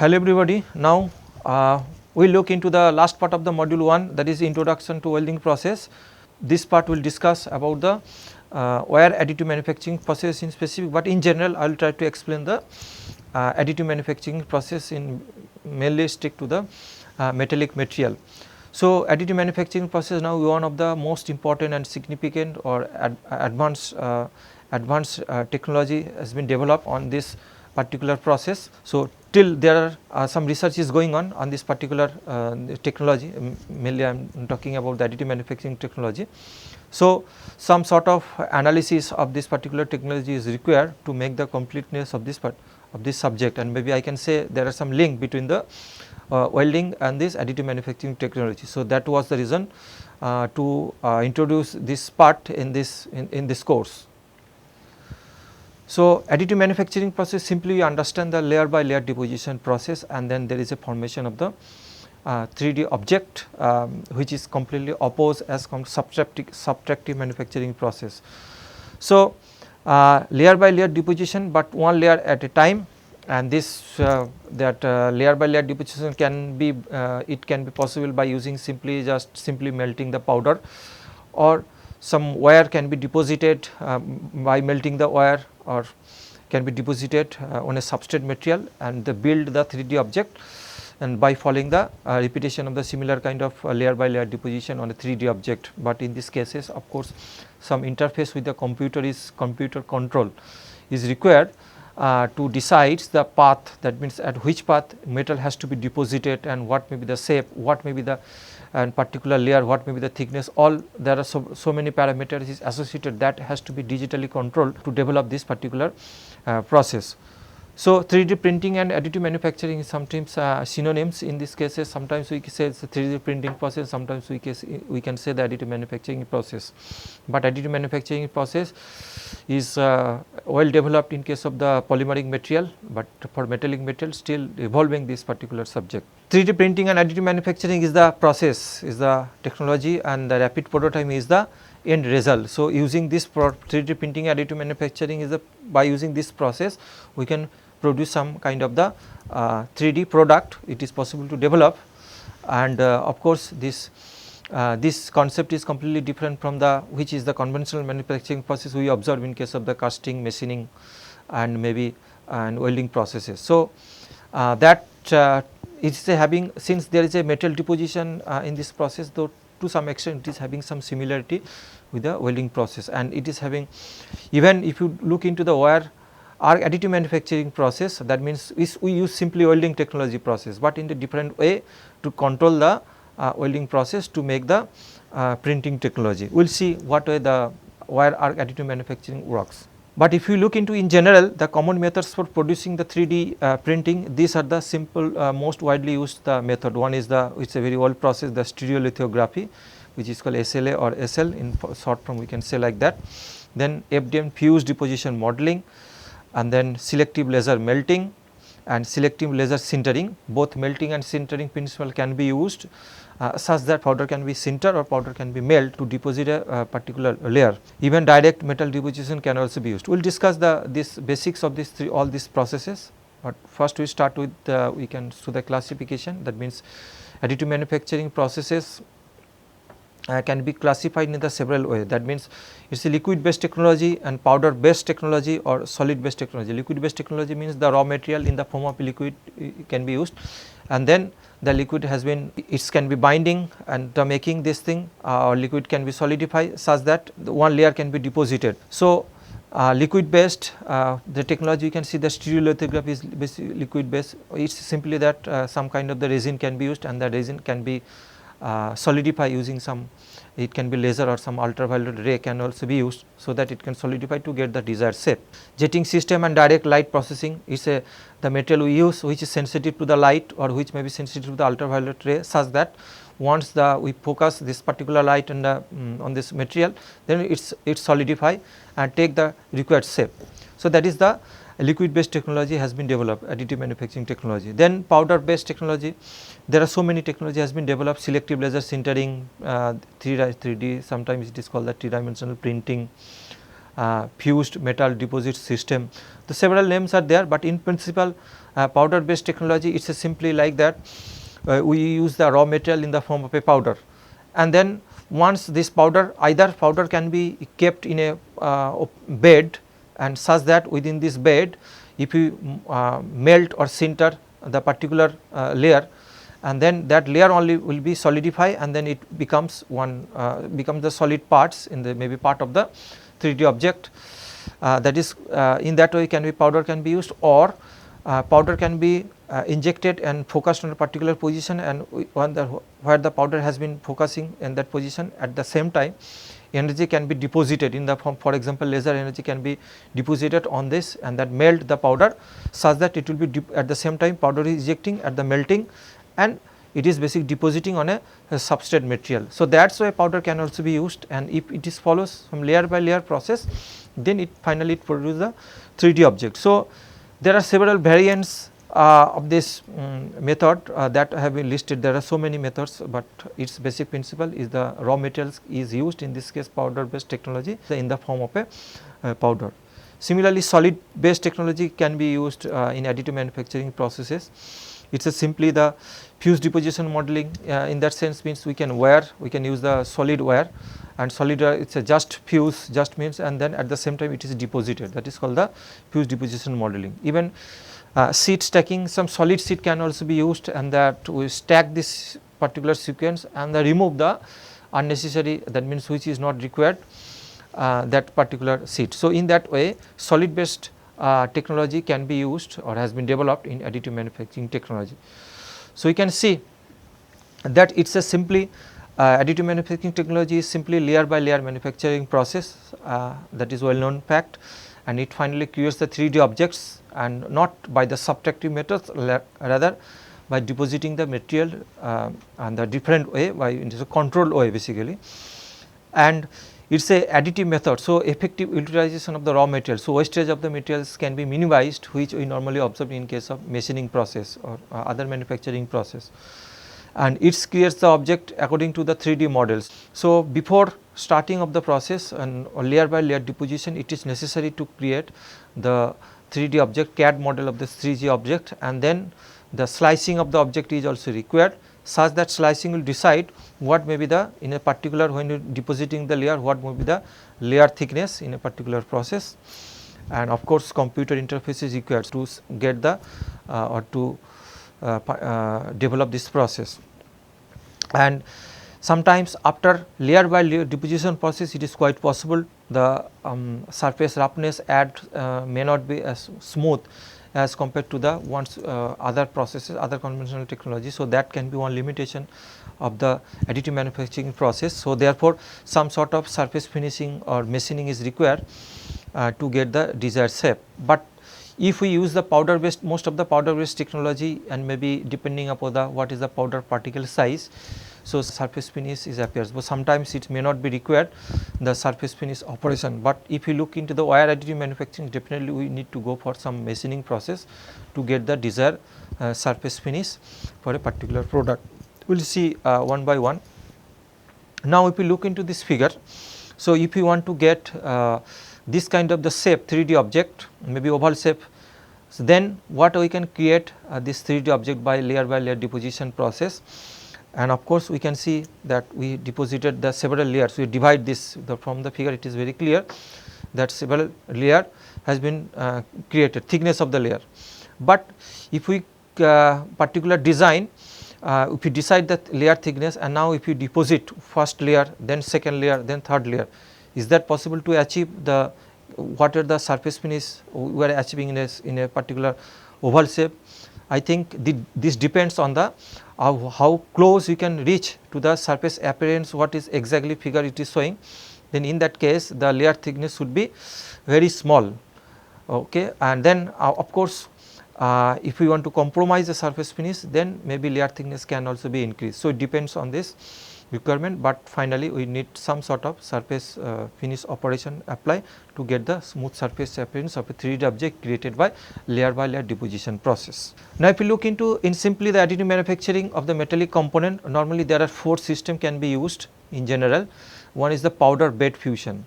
Hello everybody. Now we look into the last part of the module 1, that is introduction to welding process. This part will discuss about the wire additive manufacturing process in specific, but in general I will try to explain the additive manufacturing process in mainly stick to the metallic material. So, additive manufacturing process now one of the most important and significant or advanced technology has been developed on this particular process. So, till there are some research is going on this particular technology, mainly I am talking about the additive manufacturing technology. So, some sort of analysis of this particular technology is required to make the completeness of this part of this subject, and maybe I can say there are some link between the welding and this additive manufacturing technology. So, that was the reason to introduce this part in this course. So, additive manufacturing process, simply you understand the layer by layer deposition process, and then there is a formation of the 3D object which is completely opposed as subtractive manufacturing process. So, layer by layer deposition, but one layer at a time, and this layer by layer deposition can be it can be possible by using simply melting the powder, or some wire can be deposited by melting the wire, or can be deposited on a substrate material and they build the 3D object, and by following the repetition of the similar kind of layer by layer deposition on a 3D object. But in these cases, of course, some interface with the computer control is required to decide the path, that means at which path metal has to be deposited and what may be the shape, what may be the particular layer, what may be the thickness, all there are so many parameters is associated that has to be digitally controlled to develop this particular process. So, 3D printing and additive manufacturing is sometimes synonyms in these cases. Sometimes we say it's a 3D printing process, sometimes we can say the additive manufacturing process, but additive manufacturing process is well developed in case of the polymeric material, but for metallic material still evolving this particular subject. 3D printing and additive manufacturing is the process, is the technology, and the rapid prototyping is the end result. So, using this 3D printing additive manufacturing is by using this process we can produce some kind of the 3D product, it is possible to develop, and of course, this concept is completely different from the which is the conventional manufacturing process we observe in case of the casting, machining and maybe welding processes. So, that it is having, since there is a metal deposition in this process, though to some extent it is having some similarity with the welding process, and it is having, even if you look into the wire arc additive manufacturing process, that means we use simply welding technology process, but in a different way to control the welding process to make the printing technology. We will see what way the wire arc additive manufacturing works. But if you look into in general the common methods for producing the 3D printing, these are the simple most widely used method. One is it's a very old process, the stereolithography, which is called SLA or SL in short form, we can say like that. Then FDM, fused deposition modeling, and then selective laser melting and selective laser sintering. Both melting and sintering principle can be used such that powder can be sintered or powder can be melt to deposit a particular layer. Even direct metal deposition can also be used. We will discuss this basics of all these processes, but first we start with we can do the classification. That means additive manufacturing processes can be classified in the several ways. That means it is a liquid based technology and powder based technology or solid based technology. Liquid based technology means the raw material in the form of liquid can be used, and then the liquid has been, it can be binding and making this thing or liquid can be solidified such that the one layer can be deposited. So, liquid based the technology, you can see the stereolithography is basically liquid based. It is simply that some kind of the resin can be used and the resin can be solidify using some, it can be laser or some ultraviolet ray can also be used, so that it can solidify to get the desired shape. Jetting system and direct light processing is the material we use which is sensitive to the light or which may be sensitive to the ultraviolet ray, such that once we focus this particular light and on this material, then it solidify and take the required shape. So, that is the liquid based technology has been developed, additive manufacturing technology. Then powder based technology, there are so many technology has been developed, selective laser sintering, 3D, sometimes it is called the 3 dimensional printing, fused metal deposit system. The several names are there, but in principle powder based technology, it is simply like that. We use the raw material in the form of a powder, and then once this powder, either powder can be kept in a bed, and such that within this bed if you melt or sinter the particular layer, and then that layer only will be solidify, and then it becomes becomes the solid parts in the maybe part of the 3D object. That is in that way can be powder can be used, or powder can be injected and focused on a particular position, and where the powder has been focusing in that position, at the same time energy can be deposited in the form, for example laser energy can be deposited on this, and that melt the powder such that it will be at the same time powder is ejecting at the melting, and it is basically depositing on a substrate material. So, that is why powder can also be used, and if it is follows from layer by layer process, then it finally produces the 3D object. So, there are several variants of this method that have been listed. There are so many methods, but its basic principle is the raw materials is used, in this case powder based technology in the form of a powder. Similarly, solid based technology can be used in additive manufacturing processes. It is simply the fused deposition modeling. In that sense means we can use the solid wire, and solid wire it is a just fuse, just means, and then at the same time it is deposited, that is called the fused deposition modeling. Even seed stacking, some solid seed can also be used, and that we stack this particular sequence and remove the unnecessary, that means which is not required, that particular seed. So, in that way solid based technology can be used or has been developed in additive manufacturing technology. So, you can see that it is a simply additive manufacturing technology is simply layer by layer manufacturing process, that is well known fact, and it finally creates the 3D objects, and not by the subtractive methods, rather by depositing the material and the different way, by it is a controlled way basically, and it is a additive method. So, effective utilization of the raw material. So, wastage of the materials can be minimized, which we normally observe in case of machining process or other manufacturing process, and it creates the object according to the 3D models. So, before starting of the process and layer by layer deposition, it is necessary to create the 3D object, CAD model of this 3D object, and then the slicing of the object is also required, such that slicing will decide what may be the, in a particular, when you are depositing the layer, what may be the layer thickness in a particular process, and of course computer interface is required to get the or to develop this process. And sometimes after layer by layer deposition process, it is quite possible the surface roughness may not be as smooth as compared to the other processes, other conventional technology. So, that can be one limitation of the additive manufacturing process. So, therefore, some sort of surface finishing or machining is required to get the desired shape. But if we use the powder based, most of the powder based technology, and maybe depending upon the what is the powder particle size, so surface finish is appears, but sometimes it may not be required the surface finish operation. But if you look into the wire additive manufacturing, definitely we need to go for some machining process to get the desired surface finish for a particular product. We will see one by one. Now, if you look into this figure, so if you want to get this kind of the shape 3D object, maybe oval shape, so then what we can create this 3D object by layer deposition process. And of course, we can see that we deposited the several layers. We divide this from the figure, it is very clear that several layer has been created, thickness of the layer. But if we particular design, if you decide that layer thickness, and now if you deposit first layer, then second layer, then third layer, is that possible to achieve the what are the surface finish we are achieving in a particular oval shape? I think this depends on the how close you can reach to the surface appearance, what is exactly figure it is showing. Then in that case the layer thickness should be very small, okay. And then of course if we want to compromise the surface finish, then maybe layer thickness can also be increased. So, it depends on this requirement, but finally we need some sort of surface finish operation apply to get the smooth surface appearance of a 3D object created by layer deposition process. Now, if you look into in simply the additive manufacturing of the metallic component, normally there are 4 systems can be used in general. One is the powder bed fusion.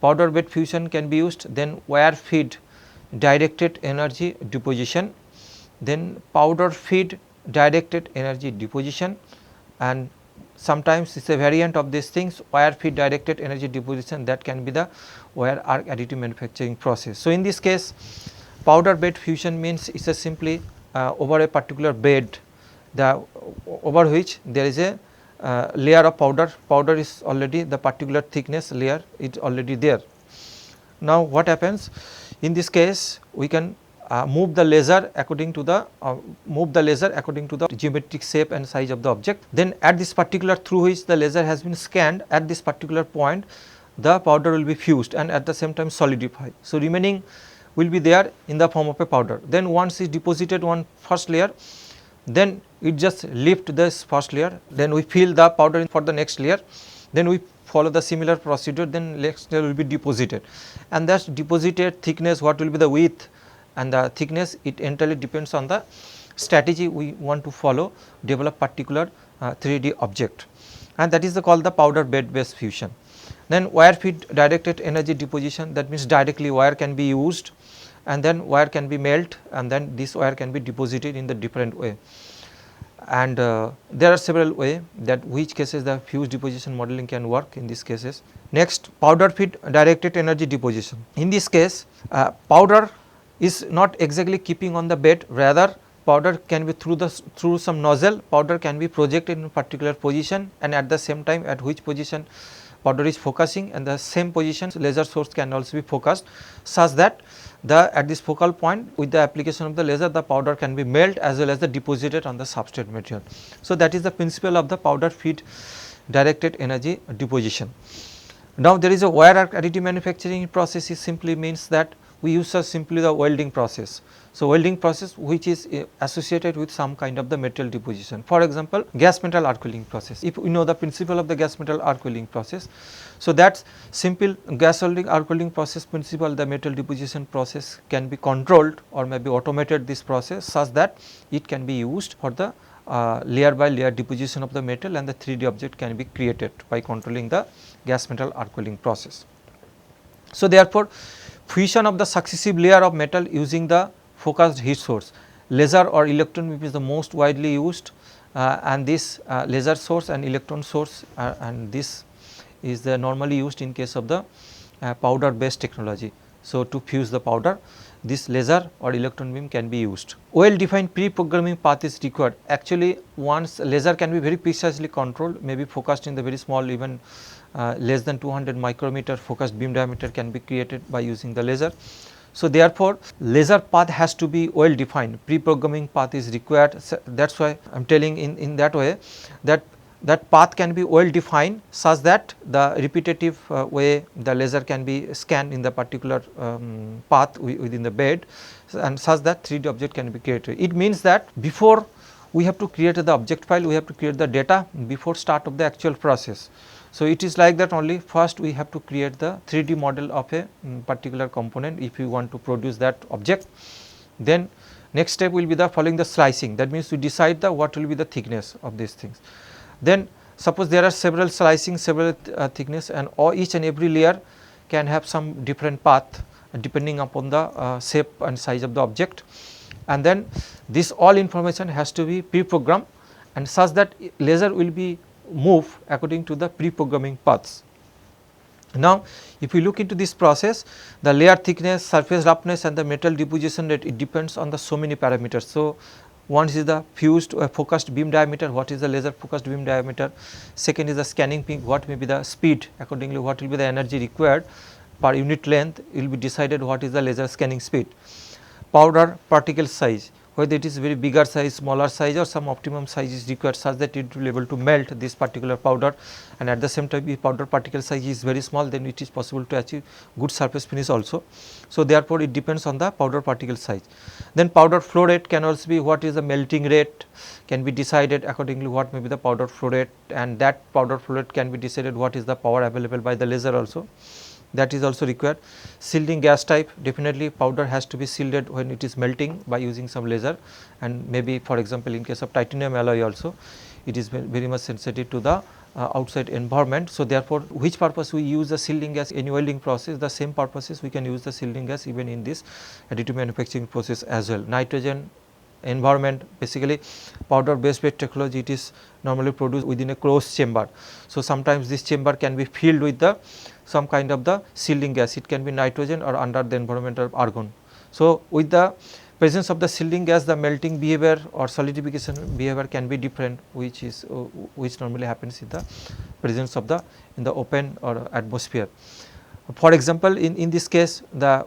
powder bed fusion can be used, then wire feed directed energy deposition, then powder feed directed energy deposition, and sometimes it is a variant of these things, wire feed directed energy deposition, that can be the wire arc additive manufacturing process. So, in this case powder bed fusion means it is simply over a particular bed, over which there is a layer of powder. Powder is already the particular thickness layer is already there. Now, what happens in this case, we can move the laser according to the geometric shape and size of the object. Then at this particular through which the laser has been scanned, at this particular point the powder will be fused and at the same time solidified. So, remaining will be there in the form of a powder. Then once it deposited one first layer, then it just lift this first layer, then we fill the powder for the next layer, then we follow the similar procedure, then next layer will be deposited, and that deposited thickness, what will be the width and the thickness, it entirely depends on the strategy we want to follow, develop particular 3D object, and that is called the powder bed based fusion. Then wire feed directed energy deposition, that means directly wire can be used and then wire can be melt and then this wire can be deposited in the different way. And there are several ways that which cases the fuse deposition modeling can work in these cases. Next, powder feed directed energy deposition. In this case powder is not exactly keeping on the bed, rather powder can be through some nozzle, powder can be projected in a particular position, and at the same time at which position powder is focusing, and the same position laser source can also be focused, such that at this focal point with the application of the laser, the powder can be melt as well as the deposited on the substrate material. So, that is the principle of the powder feed directed energy deposition. Now, there is a wire arc additive manufacturing process, is simply means that we use simply the welding process. So, welding process which is associated with some kind of the material deposition. For example, gas metal arc welding process, if we know the principle of the gas metal arc welding process. So, that simple gas welding arc welding process principle, the metal deposition process can be controlled or maybe automated this process, such that it can be used for the layer by layer deposition of the metal, and the 3D object can be created by controlling the gas metal arc welding process. So, therefore, fusion of the successive layer of metal using the focused heat source, laser or electron beam is the most widely used, and this laser source and electron source and this is the normally used in case of the powder based technology. So, to fuse the powder, this laser or electron beam can be used. Well defined pre-programming path is required. Actually, once laser can be very precisely controlled, may be focused in the very small, even less than 200 micrometer focused beam diameter can be created by using the laser. So, therefore, laser path has to be well defined, pre-programming path is required. So, that is why I am telling in that way that path can be well defined, such that the repetitive way the laser can be scanned in the particular path within the bed, and such that 3D object can be created. It means that before we have to create the object file, we have to create the data before start of the actual process. So, it is like that only. First we have to create the 3D model of a particular component if you want to produce that object. Then next step will be the following the slicing, that means we decide the what will be the thickness of these things. Then suppose there are several slicing, several thickness, and each and every layer can have some different path depending upon the shape and size of the object, and then this all information has to be pre-programmed, and such that laser will be move according to the pre-programming paths. Now, if we look into this process, the layer thickness, surface roughness and the metal deposition rate, it depends on the so many parameters. So, one is the fused focused beam diameter, what is the laser focused beam diameter, second is the scanning peak, what may be the speed, accordingly what will be the energy required per unit length, it will be decided what is the laser scanning speed. Powder particle size, whether it is very bigger size, smaller size, or some optimum size is required, such that it will be able to melt this particular powder, and at the same time if powder particle size is very small, then it is possible to achieve good surface finish also. So, therefore, it depends on the powder particle size. Then powder flow rate can also be, what is the melting rate can be decided, accordingly what may be the powder flow rate, and that powder flow rate can be decided what is the power available by the laser also, that is also required. Shielding gas type, definitely powder has to be shielded when it is melting by using some laser, and maybe for example in case of titanium alloy also it is very much sensitive to the outside environment. So, therefore, which purpose we use the shielding gas in welding process, the same purposes we can use the shielding gas even in this additive manufacturing process as well. Nitrogen environment, basically powder based bed technology, it is normally produced within a closed chamber. So, sometimes this chamber can be filled with the some kind of the shielding gas, it can be nitrogen or under the environment of argon. So, with the presence of the shielding gas, the melting behavior or solidification behavior can be different, which is which normally happens in the presence of the in the open or atmosphere. For example, in this case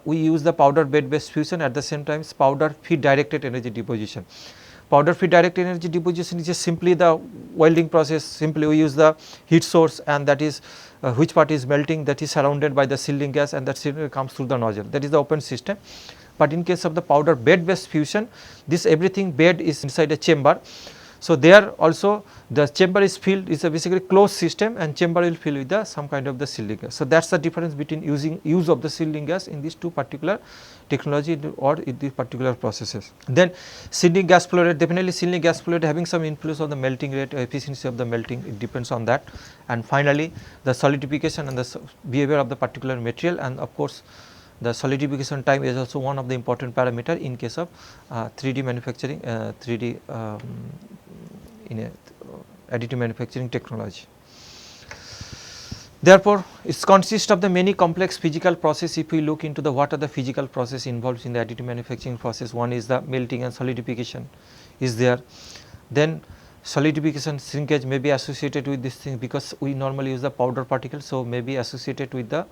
we use the powder bed based fusion, at the same time powder feed directed energy deposition. Powder feed directed energy deposition is just simply the welding process, simply we use the heat source, and that is which part is melting, that is surrounded by the shielding gas, and that comes through the nozzle, that is the open system. But in case of the powder bed based fusion, this everything bed is inside a chamber. So, there also the chamber is filled, is a basically closed system, and chamber will fill with the some kind of the shielding gas. So, that is the difference between use of the shielding gas in these two particular technology or in these particular processes. Then shielding gas flow rate, definitely shielding gas flow rate having some influence on the melting rate, efficiency of the melting, it depends on that. And finally, the solidification and the behavior of the particular material, and of course, the solidification time is also one of the important parameter in case of 3D manufacturing, 3D in a additive manufacturing technology. Therefore, it consists of the many complex physical process. If we look into the what are the physical process involved in the additive manufacturing process, one is the melting and solidification is there. Then solidification shrinkage may be associated with this thing, because we normally use the powder particles. So, may be associated with the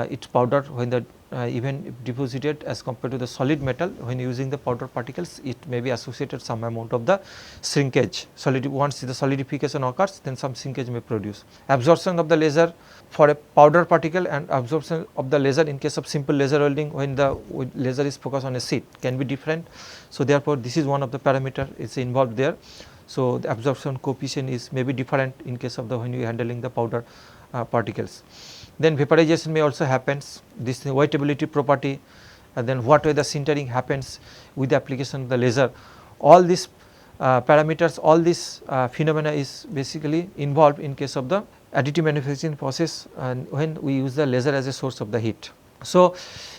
its powder when the even if deposited as compared to the solid metal, when using the powder particles, it may be associated some amount of the shrinkage. Once the solidification occurs, then some shrinkage may produce. Absorption of the laser for a powder particle and absorption of the laser in case of simple laser welding, when the laser is focused on a sheet, can be different. So, therefore, this is one of the parameter is involved there. So, the absorption coefficient is may be different in case of the when you are handling the powder particles. Then vaporization may also happens, this wettability property, and then what way the sintering happens with the application of the laser. All these parameters, all these phenomena is basically involved in case of the additive manufacturing process, and when we use the laser as a source of the heat. So,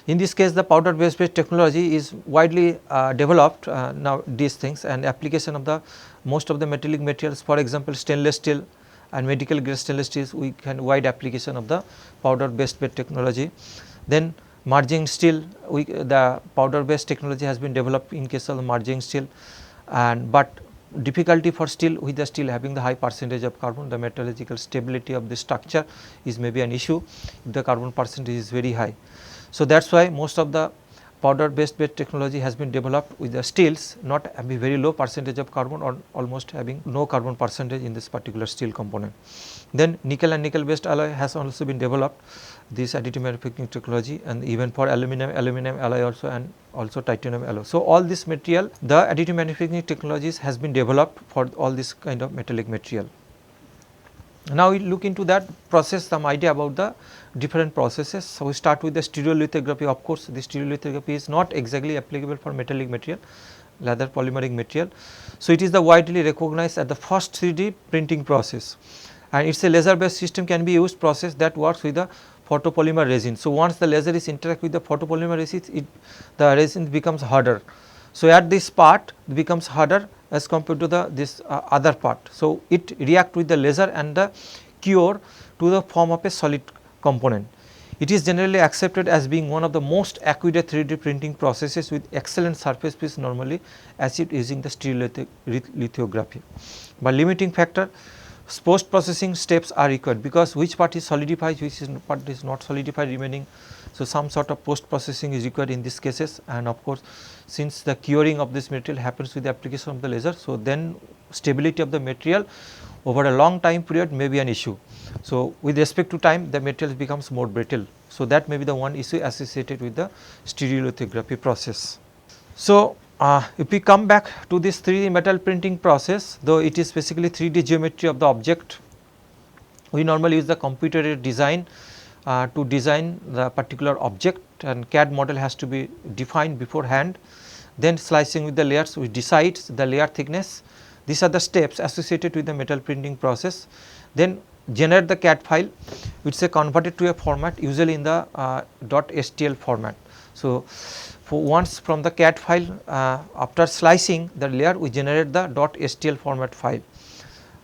in this case the powder based technology is widely developed now these things, and application of the most of the metallic materials, for example stainless steel and medical grade stainless steel, we can wide application of the powder based bed technology. Then margin steel, the powder based technology has been developed in case of the margin steel, and but difficulty for steel, with the steel having the high percentage of carbon, the metallurgical stability of the structure is maybe an issue if the carbon percentage is very high. So, that is why most of the powder based bed technology has been developed with the steels not having very low percentage of carbon or almost having no carbon percentage in this particular steel component. Then nickel and nickel based alloy has also been developed, this additive manufacturing technology, and even for aluminum alloy also, and also titanium alloy. So, all this material, the additive manufacturing technologies has been developed for all this kind of metallic material. Now, we look into that process, some idea about the different processes. So, we start with the stereolithography. Of course, the stereolithography is not exactly applicable for metallic material, rather polymeric material. So, it is the widely recognized as the first 3D printing process, and it is a laser based system can be used process that works with the photopolymer resin. So, once the laser is interact with the photopolymer resin, the resin becomes harder. So, at this part it becomes harder as compared to the this other part. So, it react with the laser and the cure to the form of a solid component. It is generally accepted as being one of the most accurate 3D printing processes with excellent surface piece normally achieved using the stereolithography. But limiting factor, post processing steps are required, because which part is solidified, which is part is not solidified remaining. So, some sort of post processing is required in these cases, and of course, since the curing of this material happens with the application of the laser. So, then stability of the material over a long time period may be an issue. So, with respect to time, the material becomes more brittle. So, that may be the one issue associated with the stereolithography process. So, if we come back to this 3D metal printing process, though it is basically 3D geometry of the object, we normally use the computer aided design to design the particular object, and CAD model has to be defined beforehand. Then slicing with the layers, we decide the layer thickness. These are the steps associated with the metal printing process. then generate the CAD file, which is converted to a format usually in the .stl format. So, for once from the CAD file, after slicing the layer, we generate the .stl format file.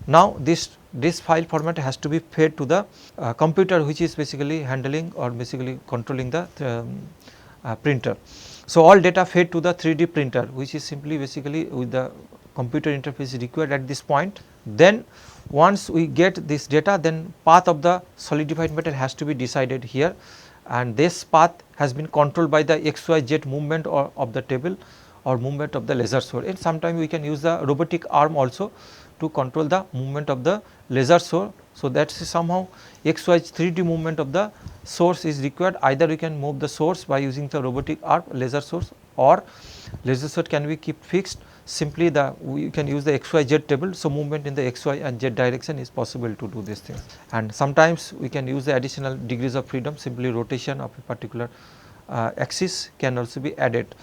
Now, this file format has to be fed to the computer, which is basically handling or basically controlling the printer. So, all data fed to the 3D printer, which is simply basically with the computer interface required at this point. Then once we get this data, then path of the solidified metal has to be decided here, and this path has been controlled by the XYZ movement or of the table or movement of the laser source. And sometimes we can use the robotic arm also to control the movement of the laser source. So, that is somehow XY 3D movement of the source is required. Either we can move the source by using the robotic arm laser source, or laser source can be kept fixed, simply we can use the XYZ table. So, movement in the XY and Z direction is possible to do these things, and sometimes we can use the additional degrees of freedom, simply rotation of a particular axis can also be added.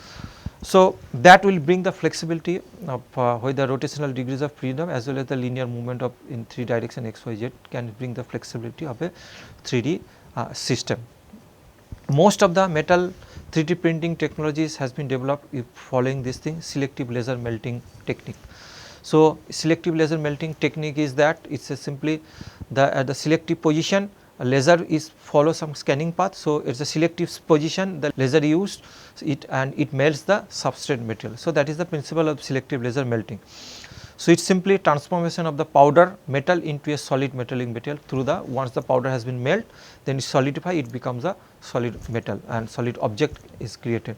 So, that will bring the flexibility of with the rotational degrees of freedom as well as the linear movement of in 3 direction XYZ can bring the flexibility of a 3D system. Most of the metal 3D printing technologies has been developed following this thing, selective laser melting technique. So, selective laser melting technique is that it is simply at the selective position a laser is follow some scanning path. So, it is a selective position the laser used it and it melts the substrate material. So, that is the principle of selective laser melting. So, it is simply transformation of the powder metal into a solid metallic material through the once the powder has been melt, then it solidify, it becomes a solid metal and solid object is created.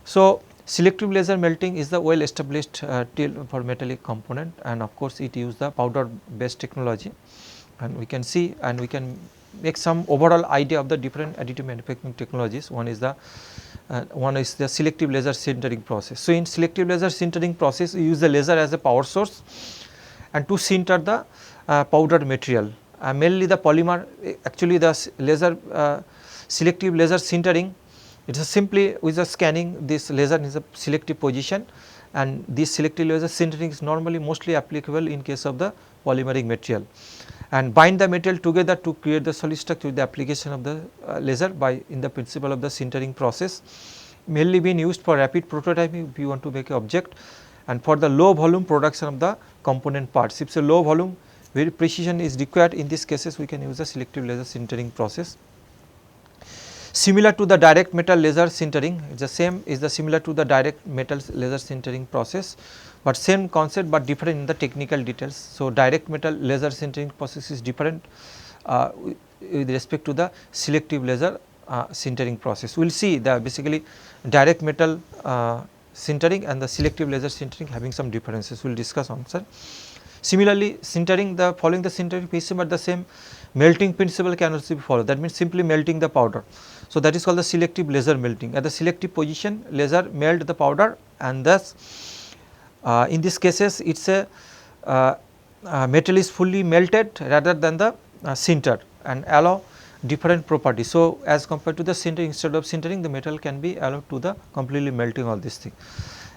So, selective laser melting is the well established tool for metallic component, and of course, it use the powder based technology, and we can see and we can make some overall idea of the different additive manufacturing technologies. One is the selective laser sintering process. So, in selective laser sintering process, we use the laser as a power source and to sinter the powdered material. Mainly the polymer, actually the laser selective laser sintering, it is simply with the scanning this laser is a selective position, and this selective laser sintering is normally mostly applicable in case of the polymeric material, and bind the material together to create the solid structure with the application of the laser by in the principle of the sintering process, mainly being used for rapid prototyping if you want to make an object, and for the low volume production of the component parts. If it's a low volume, very precision is required, in these cases we can use the selective laser sintering process. Similar to the direct metal laser sintering, it is the same is the similar to the direct metal laser sintering process, but same concept but different in the technical details. So, direct metal laser sintering process is different with respect to the selective laser sintering process. We will see the basically direct metal sintering and the selective laser sintering having some differences, we will discuss on sir. Similarly, sintering the following the sintering principle, but the same melting principle can also be followed, that means simply melting the powder. So, that is called the selective laser melting. At the selective position laser melt the powder, and thus in these cases it is a metal is fully melted rather than the sintered and allow different properties. So, as compared to the sintering, instead of sintering the metal can be allowed to the completely melting all this thing,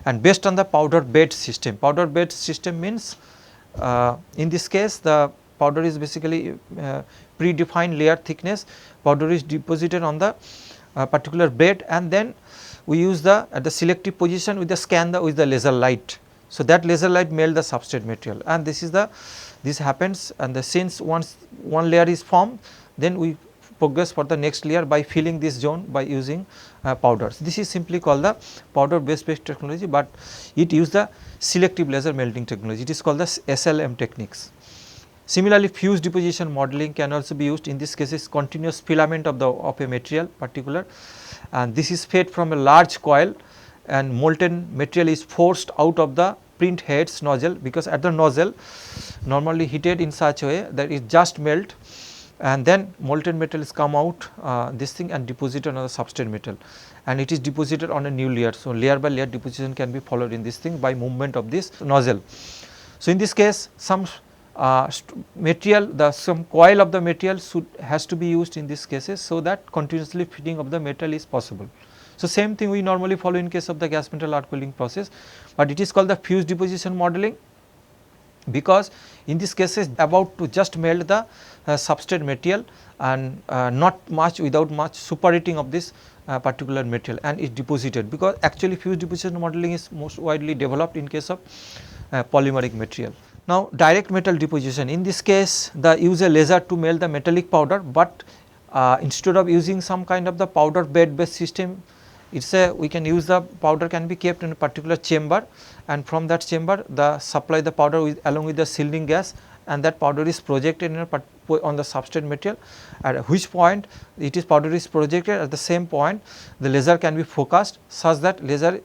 and based on the powder bed system. Powder bed system means in this case the powder is basically predefined layer thickness, powder is deposited on the particular bed, and then we use the at the selective position with the scan with the laser light. So, that laser light melt the substrate material, and this is the this happens, and since once one layer is formed, then we progress for the next layer by filling this zone by using powders. This is simply called the powder based technology, but it use the selective laser melting technology, it is called the SLM techniques. Similarly, fused deposition modeling can also be used. In this case, is continuous filament of a material particular, and this is fed from a large coil, and molten material is forced out of the print head's nozzle, because at the nozzle normally heated in such a way that it just melt, and then molten metal is come out this thing and deposited on the substrate metal, and it is deposited on a new layer. So, layer by layer deposition can be followed in this thing by movement of this nozzle. So, in this case some material some coil of the material has to be used in these cases, so that continuously feeding of the metal is possible. So, same thing we normally follow in case of the gas metal art cooling process, but it is called the fused deposition modeling. because in this case is about to just melt the substrate material and not much without much superheating of this particular material and it deposited, because actually fused deposition modeling is most widely developed in case of polymeric material. Now, direct metal deposition, in this case the use a laser to melt the metallic powder, but instead of using some kind of the powder bed based system, it is a we can use the powder can be kept in a particular chamber, and from that chamber the supply the powder with along with the shielding gas, and that powder is projected in a on the substrate material, at which point it is powder is projected, at the same point the laser can be focused such that laser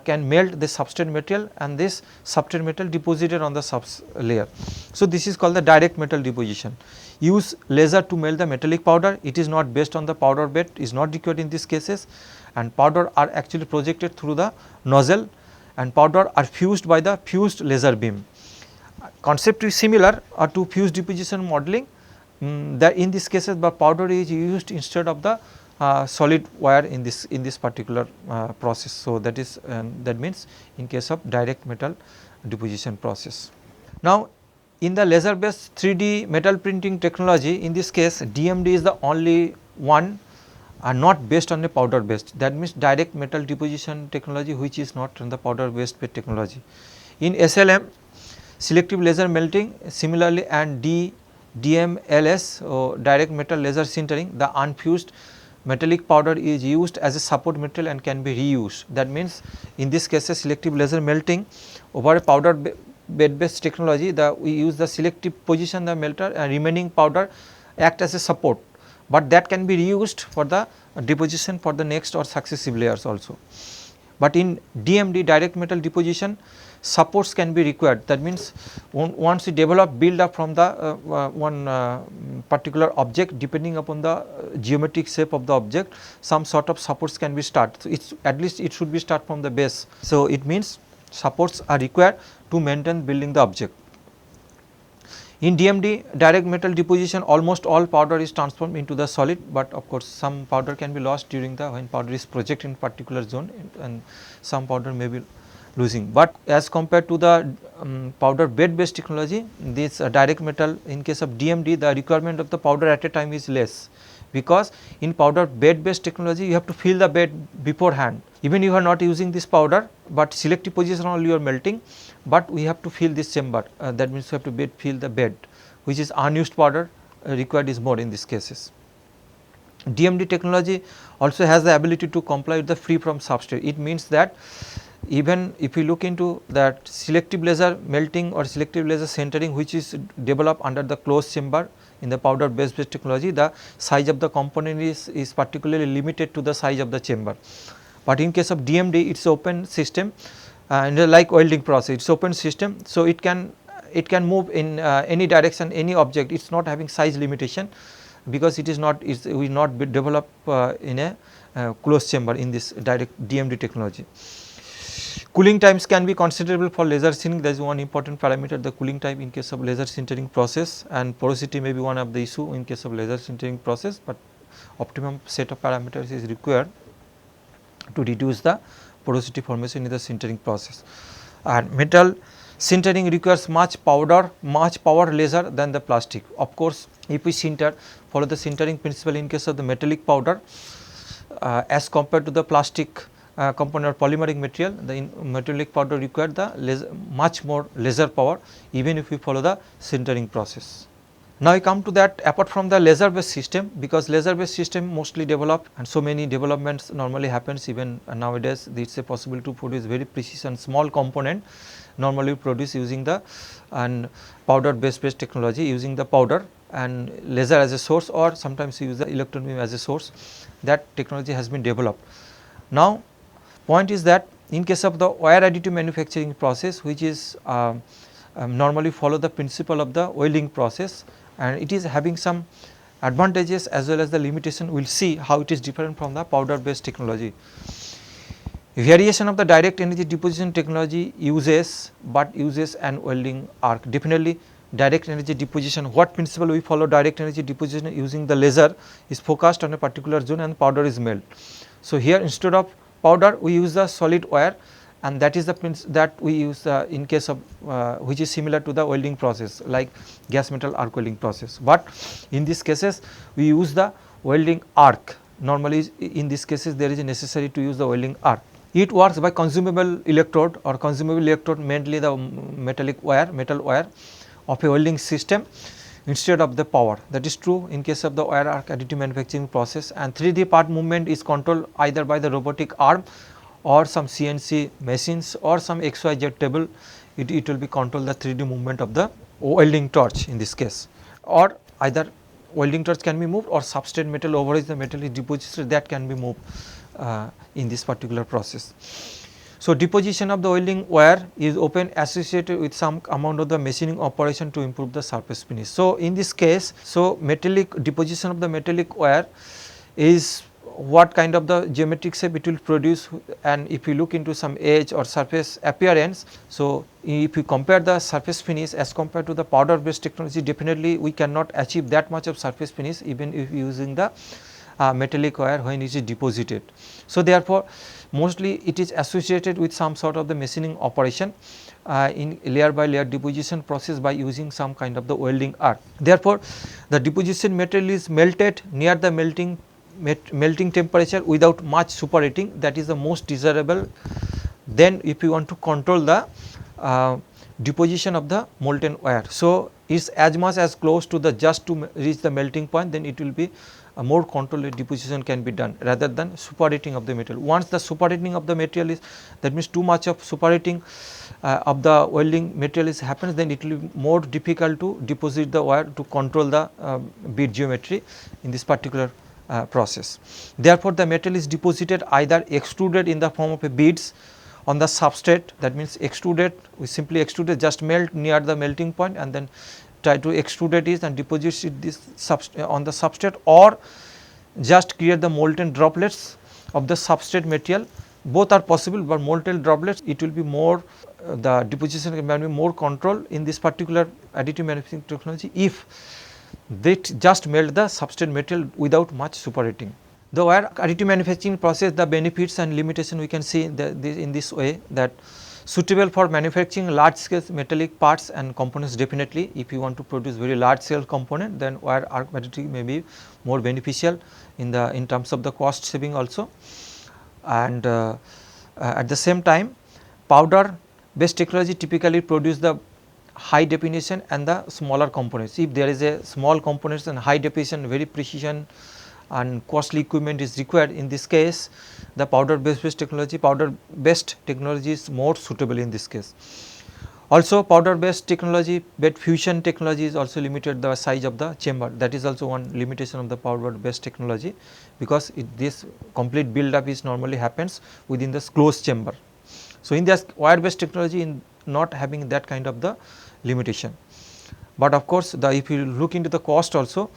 can melt the substrate material and this substrate material deposited on the layer. So, this is called the direct metal deposition. Use laser to melt the metallic powder, it is not based on the powder bed, is not required in these cases, and powder are actually projected through the nozzle and powder are fused by the fused laser beam. Concept is similar to fused deposition modeling, that in this cases the powder is used instead of the solid wire in this particular process. So, that is that means in case of direct metal deposition process. Now, in the laser based 3D metal printing technology, in this case DMD is the only one not based on a powder based, that means direct metal deposition technology which is not on the powder based technology. In SLM, selective laser melting similarly, and DMLS or direct metal laser sintering, the unfused metallic powder is used as a support material and can be reused. That means, in this case selective laser melting over a powder bed based technology, we use the selective position the melter and remaining powder act as a support, but that can be reused for the deposition for the next or successive layers also. But in DMD direct metal deposition, supports can be required, that means once you develop build up from the one particular object, depending upon the geometric shape of the object, some sort of supports can be start. So, it's at least it should be start from the base. So, it means supports are required to maintain building the object. In DMD direct metal deposition, almost all powder is transformed into the solid, but of course some powder can be lost during the when powder is projected in particular zone, and some powder may be losing. But as compared to the powder bed based technology, this direct metal in case of DMD, the requirement of the powder at a time is less, because in powder bed based technology you have to fill the bed beforehand. Even you are not using this powder, but selective position only you are melting, but we have to fill this chamber, that means you have to fill the bed, which is unused powder required is more in these cases. DMD technology also has the ability to comply with the free from substrate. It means that even if you look into that selective laser melting or selective laser sintering, which is developed under the closed chamber in the powder based technology, the size of the component is particularly limited to the size of the chamber. But in case of DMD, it is open system and like welding process, it is open system. So, it can move in any direction, any object, it is not having size limitation, because it is not will not be developed in a closed chamber in this direct DMD technology. Cooling times can be considerable for laser sintering. That is one important parameter, the cooling time in case of laser sintering process, and porosity may be one of the issue in case of laser sintering process, but optimum set of parameters is required to reduce the porosity formation in the sintering process. And metal sintering requires much power laser than the plastic. Of course, if we sinter, follow the sintering principle in case of the metallic powder as compared to the plastic component or polymeric material, the metallic powder require the much more laser power, even if we follow the sintering process. Now, we come to that apart from the laser based system, because laser based system mostly developed and so many developments normally happens even nowadays, it is possible to produce very precise and small component normally produced using the powder based technology, using the powder and laser as a source, or sometimes use the electron beam as a source. That technology has been developed. Now, point is that in case of the wire additive manufacturing process, which is normally follow the principle of the welding process, and it is having some advantages as well as the limitation. We will see how it is different from the powder based technology. Variation of the direct energy deposition technology uses an welding arc. Definitely direct energy deposition, what principle we follow direct energy deposition, using the laser is focused on a particular zone and powder is melt. So, here instead of powder we use the solid wire, and that is the that we use in case of which is similar to the welding process like gas metal arc welding process. But in these cases we use the welding arc. Normally in these cases there is necessary to use the welding arc. It works by consumable electrode or consumable electrode, mainly the metal wire of a welding system instead of the power. That is true in case of the wire arc additive manufacturing process, and 3D part movement is controlled either by the robotic arm or some CNC machines or some XYZ table. It will be controlled the 3D movement of the welding torch in this case, or either welding torch can be moved or substrate metal over which the metal is deposited, that can be moved in this particular process. So, deposition of the welding wire is often associated with some amount of the machining operation to improve the surface finish. So, in this case, so metallic deposition of the metallic wire is what kind of the geometric shape it will produce, and if you look into some edge or surface appearance. So, if you compare the surface finish as compared to the powder based technology, definitely we cannot achieve that much of surface finish even if using the metallic wire when it is deposited. So, therefore, mostly it is associated with some sort of the machining operation in layer by layer deposition process by using some kind of the welding arc. Therefore, the deposition material is melted near the melting temperature without much superheating, that is the most desirable. Then if you want to control the deposition of the molten wire, so is as much as close to the just to reach the melting point, then it will be a more controlled deposition can be done rather than superheating of the material. Once the superheating of the material is, that means too much of superheating of the welding material is happens, then it will be more difficult to deposit the wire to control the bead geometry in this particular process. Therefore, the metal is deposited either extruded in the form of a beads on the substrate, that means extruded, we simply extruded, just melt near the melting point and then try to extrude it and deposit it this on the substrate, or just create the molten droplets of the substrate material. Both are possible, but molten droplets it will be more the deposition can be more control in this particular additive manufacturing technology if they just melt the substrate material without much superheating. The wire additive manufacturing process, the benefits and limitation we can see in this way, that suitable for manufacturing large scale metallic parts and components. Definitely if you want to produce very large scale component, then wire arc additive may be more beneficial in terms of the cost saving also. And at the same time, powder based technology typically produce the high definition and the smaller components. If there is a small components and high definition, very precision and costly equipment is required, in this case the powder based technology is more suitable in this case. Also powder based technology, bed fusion technology is also limited the size of the chamber, that is also one limitation of the powder based technology, because this complete build up is normally happens within the closed chamber. So, in this wire based technology in not having that kind of the limitation. But of course, if you look into the cost also,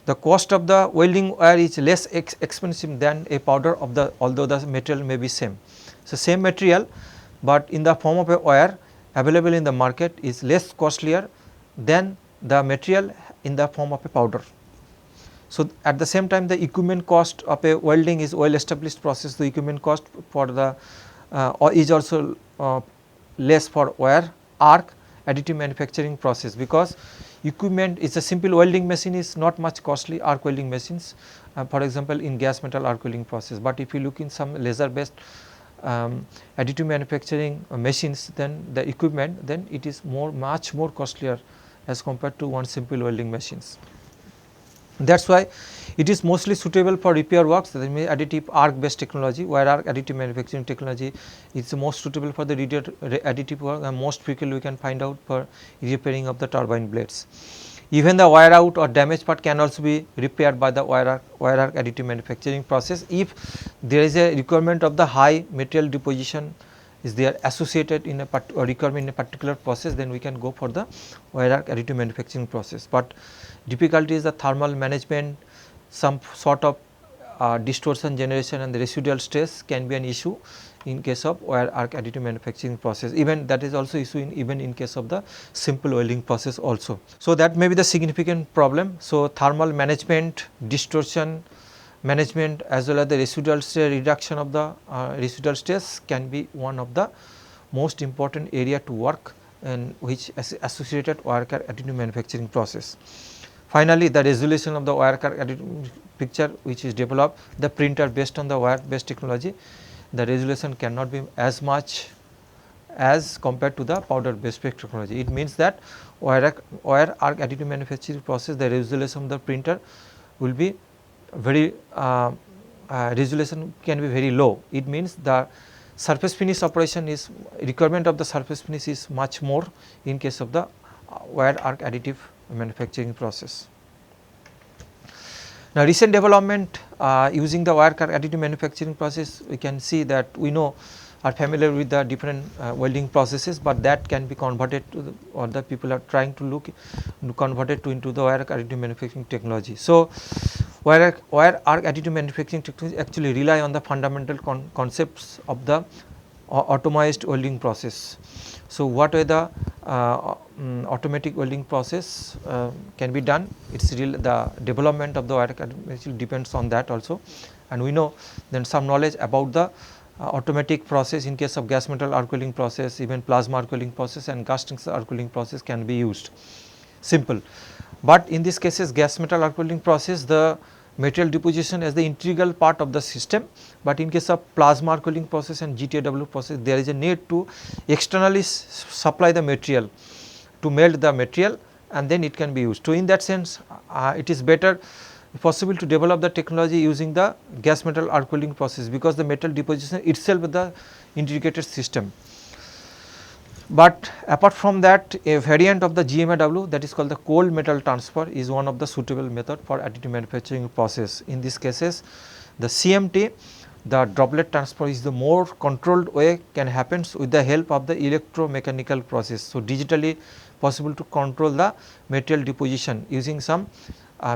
the cost of the welding wire is less expensive than a powder of the, although the material may be same. So, same material, but in the form of a wire available in the market is less costlier than the material in the form of a powder. So, at the same time the equipment cost of a welding is well established process, the equipment cost for the is also less for wire arc additive manufacturing process, because equipment is a simple welding machine is not much costly, arc welding machines for example in gas metal arc welding process. But if you look in some laser based additive manufacturing machines, then the equipment, then it is much more costlier as compared to one simple welding machines. That is why it is mostly suitable for repair works, that means additive arc based technology, wire arc additive manufacturing technology is most suitable for the additive work, and most frequently we can find out for repairing of the turbine blades. Even the wire out or damaged part can also be repaired by the wire arc additive manufacturing process if there is a requirement of the high material deposition is there associated in a requirement in a particular process, then we can go for the wire arc additive manufacturing process. But difficulty is the thermal management, some sort of distortion generation and the residual stress can be an issue in case of wire arc additive manufacturing process, even that is also issue even in case of the simple welding process also. So, that may be the significant problem. So, thermal management, distortion management as well as the residual stress reduction of the residual stress can be one of the most important area to work and which is associated wire car additive manufacturing process. Finally, the resolution of the wire car additive picture which is developed the printer based on the wire based technology, the resolution cannot be as much as compared to the powder based technology. It means that wire arc additive manufacturing process, the resolution of the printer will be very resolution can be very low. It means the surface finish operation is requirement of the surface finish is much more in case of the wire arc additive manufacturing process. Now, recent development using the wire arc additive manufacturing process, we can see that we know are familiar with the different welding processes, but that can be converted to the, or the people are trying to look converted to into the wire arc additive manufacturing technology. So, wire arc additive manufacturing technology actually rely on the fundamental concepts of the automized welding process. So, what way the automatic welding process can be done, it is the development of the wire arc additive depends on that also, and we know then some knowledge about the automatic process in case of gas metal arc welding process, even plasma arc welding process and gas tensor arc welding process can be used, simple. But in these cases gas metal arc welding process, the material deposition as the integral part of the system, but in case of plasma arc welding process and GTAW process, there is a need to externally supply the material to melt the material and then it can be used. So, in that sense it is better possible to develop the technology using the gas metal arc welding process, because the metal deposition itself is the integrated system. But apart from that, a variant of the GMAW, that is called the cold metal transfer, is one of the suitable method for additive manufacturing process. In these cases the CMT, the droplet transfer, is the more controlled way can happen with the help of the electromechanical process. So, digitally possible to control the material deposition using some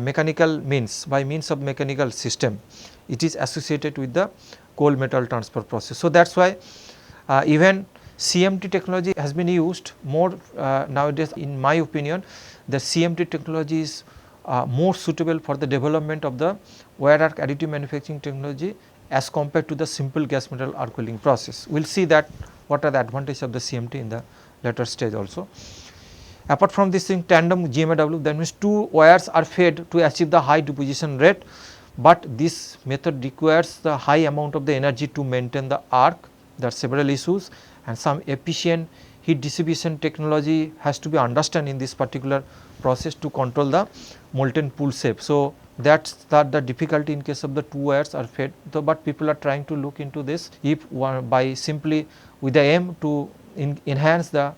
mechanical means, by means of mechanical system, it is associated with the cold metal transfer process. So, that is why even CMT technology has been used more nowadays. In my opinion, the CMT technology is more suitable for the development of the wire arc additive manufacturing technology as compared to the simple gas metal arc welding process. We will see that what are the advantages of the CMT in the later stage also. Apart from this thing, tandem GMAW, that means two wires are fed to achieve the high deposition rate, but this method requires the high amount of the energy to maintain the arc. There are several issues and some efficient heat dissipation technology has to be understood in this particular process to control the molten pool shape. So, that is the difficulty in case of the two wires are fed. So, but people are trying to look into this if by simply with the aim to enhance the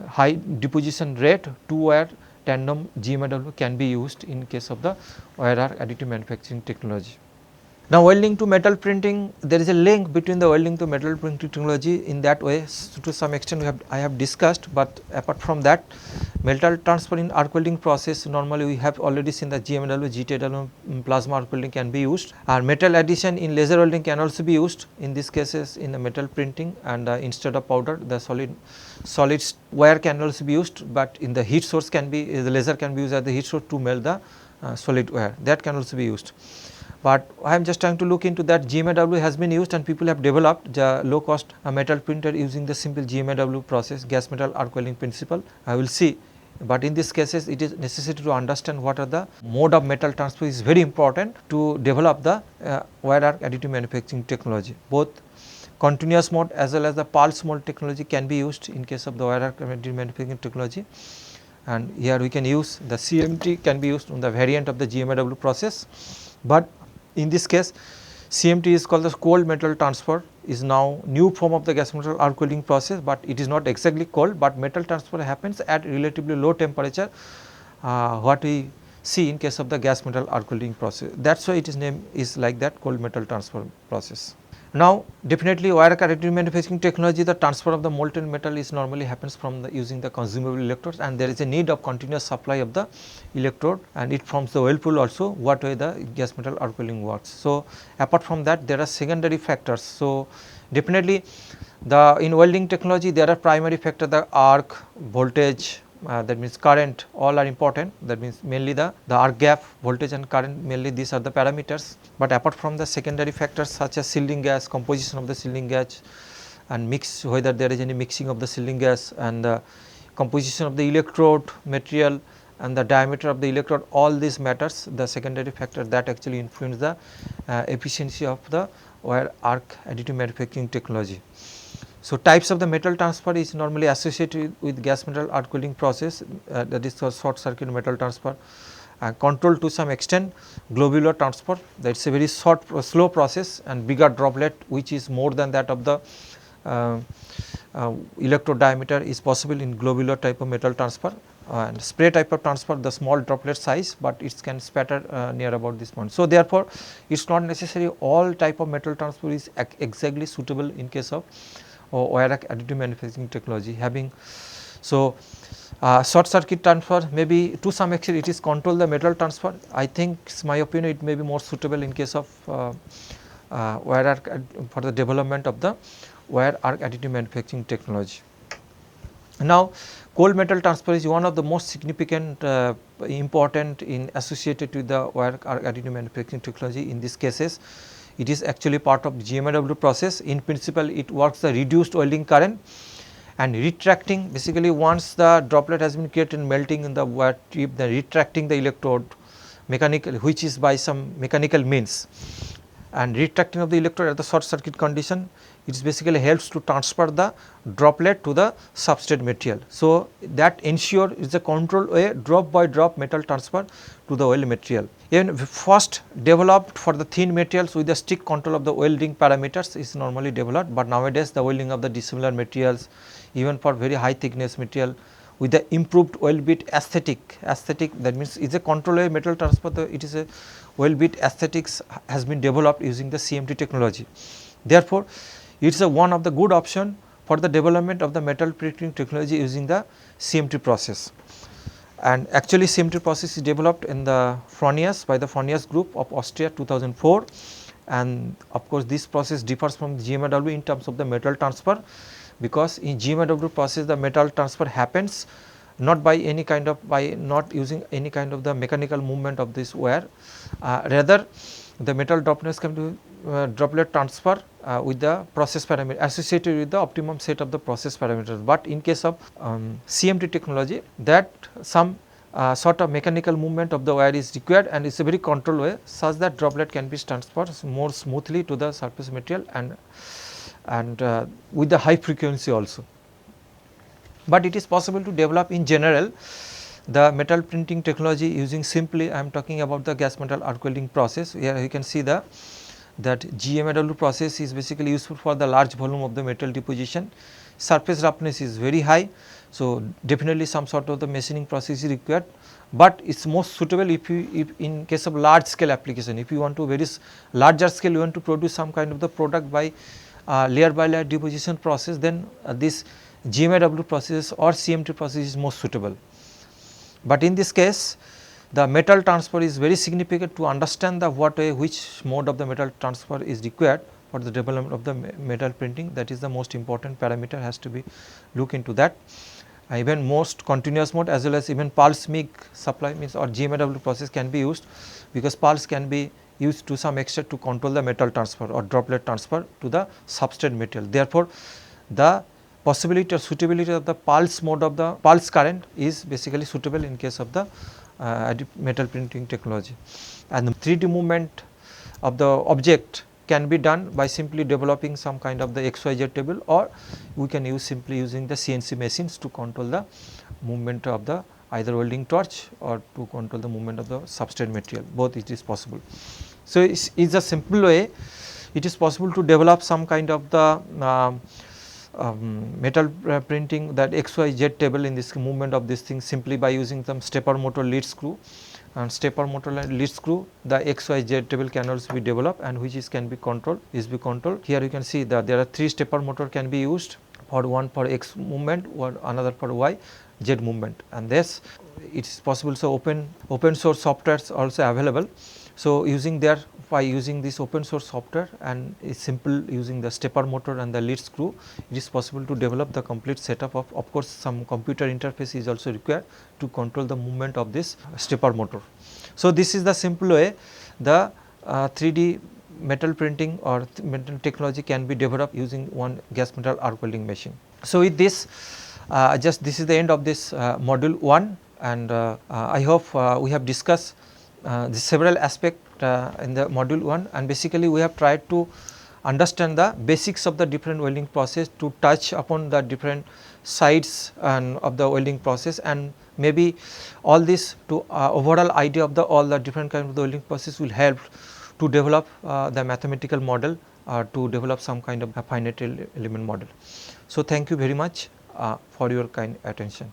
high deposition rate, two wire tandem GMAW can be used in case of the wire arc additive manufacturing technology. Now, welding to metal printing, there is a link between the welding to metal printing technology in that way. So, to some extent I have discussed, but apart from that, metal transfer in arc welding process, normally we have already seen the GMAW, GTAW, plasma arc welding can be used, and metal addition in laser welding can also be used in these cases in the metal printing, and instead of powder the solid wire can also be used, but in the heat source can be the laser can be used as the heat source to melt the solid wire, that can also be used. But I am just trying to look into that. GMAW has been used and people have developed the low cost metal printer using the simple GMAW process, gas metal arc welding principle. I will see, but in these cases it is necessary to understand what are the mode of metal transfer is very important to develop the wire arc additive manufacturing technology. Both continuous mode as well as the pulse mode technology can be used in case of the wire arc additive manufacturing technology, and here we can use the CMT can be used on the variant of the GMAW process. But in this case CMT is called the cold metal transfer, is now new form of the gas metal arc welding process, but it is not exactly cold, but metal transfer happens at relatively low temperature, what we see in case of the gas metal arc welding process. That is why its name is like that, cold metal transfer process. Now, definitely wire arc additive manufacturing technology, the transfer of the molten metal is normally happens from the using the consumable electrodes, and there is a need of continuous supply of the electrode, and it forms the weld pool also, what way the gas metal arc welding works. So, apart from that there are secondary factors. So, definitely the in welding technology there are primary factor, the arc, voltage, that means current, all are important, that means mainly the arc gap, voltage and current, mainly these are the parameters. But apart from the secondary factors such as shielding gas, composition of the shielding gas, and mix whether there is any mixing of the sealing gas and the composition of the electrode material and the diameter of the electrode, all these matters, the secondary factor that actually influence the efficiency of the wire arc additive manufacturing technology. So, types of the metal transfer is normally associated with gas metal arc welding process, that is the short circuit metal transfer, control to some extent globular transfer, that is a very short slow process, and bigger droplet which is more than that of the electrode diameter is possible in globular type of metal transfer, and spray type of transfer the small droplet size, but it can spatter near about this point. So, therefore, it is not necessary all type of metal transfer is exactly suitable in case of wire arc additive manufacturing technology having. So, short circuit transfer maybe to some extent it is control the metal transfer. I think my opinion it may be more suitable in case of wire arc for the development of the wire arc additive manufacturing technology. Now, cold metal transfer is one of the most significant important in associated with the wire arc additive manufacturing technology. In these cases, it is actually part of the GMAW process. In principle, it works the reduced welding current and retracting, basically once the droplet has been created and melting in the wire tube, then retracting the electrode mechanical, which is by some mechanical means, and retracting of the electrode at the short circuit condition, it basically helps to transfer the droplet to the substrate material. So, that ensure is a controlled way drop by drop metal transfer to the weld material. Even first developed for the thin materials with the strict control of the welding parameters is normally developed, but nowadays the welding of the dissimilar materials, even for very high thickness material with the improved weld bit aesthetic that means it is a control way metal transfer, it is a weld bit aesthetics has been developed using the CMT technology. Therefore, it is one of the good option for the development of the metal printing technology using the CMT process. And actually CMT process is developed in the Fronius by the Fronius group of Austria 2004, and of course, this process differs from GMAW in terms of the metal transfer, because in GMAW process the metal transfer happens not by any kind of not using any kind of the mechanical movement of this wire, rather the metal droplets come to droplet transfer with the process parameter associated with the optimum set of the process parameters. But in case of CMT technology, that some sort of mechanical movement of the wire is required, and it is a very controlled way such that droplet can be transferred more smoothly to the surface material and with the high frequency also. But it is possible to develop in general the metal printing technology using simply I am talking about the gas metal arc welding process. Here you can see that GMAW process is basically useful for the large volume of the metal deposition. Surface roughness is very high, so definitely some sort of the machining process is required, but it is most suitable if in case of large scale application, if you want to very larger scale, you want to produce some kind of the product by layer deposition process, then this GMAW process or CMT process is most suitable. But in this case, the metal transfer is very significant to understand the which mode of the metal transfer is required for the development of the metal printing. That is the most important parameter, has to be look into that. Even most continuous mode as well as even pulse MIG supply means or GMAW process can be used, because pulse can be used to some extent to control the metal transfer or droplet transfer to the substrate material. Therefore, the possibility or suitability of the pulse mode of the pulse current is basically suitable in case of the metal printing technology. And the 3D movement of the object can be done by simply developing some kind of the XYZ table, or we can use simply using the CNC machines to control the movement of the either welding torch or to control the movement of the substrate material, both it is possible. So, it is a simple way, it is possible to develop some kind of the metal printing that XYZ table in this movement of this thing simply by using some stepper motor lead screw, and stepper motor lead screw the XYZ table can also be developed, and which is can be controlled Here you can see that there are 3 stepper motor can be used, for one for X movement or another for Y Z movement, and this it is possible. So, open source softwares also available. So, by using this open source software and is simple using the stepper motor and the lead screw, it is possible to develop the complete setup of course some computer interface is also required to control the movement of this stepper motor. So, this is the simple way the 3D metal printing or metal technology can be developed using one gas metal arc welding machine. So, with this just this is the end of this module 1, and I hope we have discussed the several aspects in the module 1, and basically we have tried to understand the basics of the different welding process, to touch upon the different sides and of the welding process, and maybe all this to overall idea of the all the different kind of the welding process will help to develop the mathematical model, to develop some kind of a finite element model. So, thank you very much for your kind attention.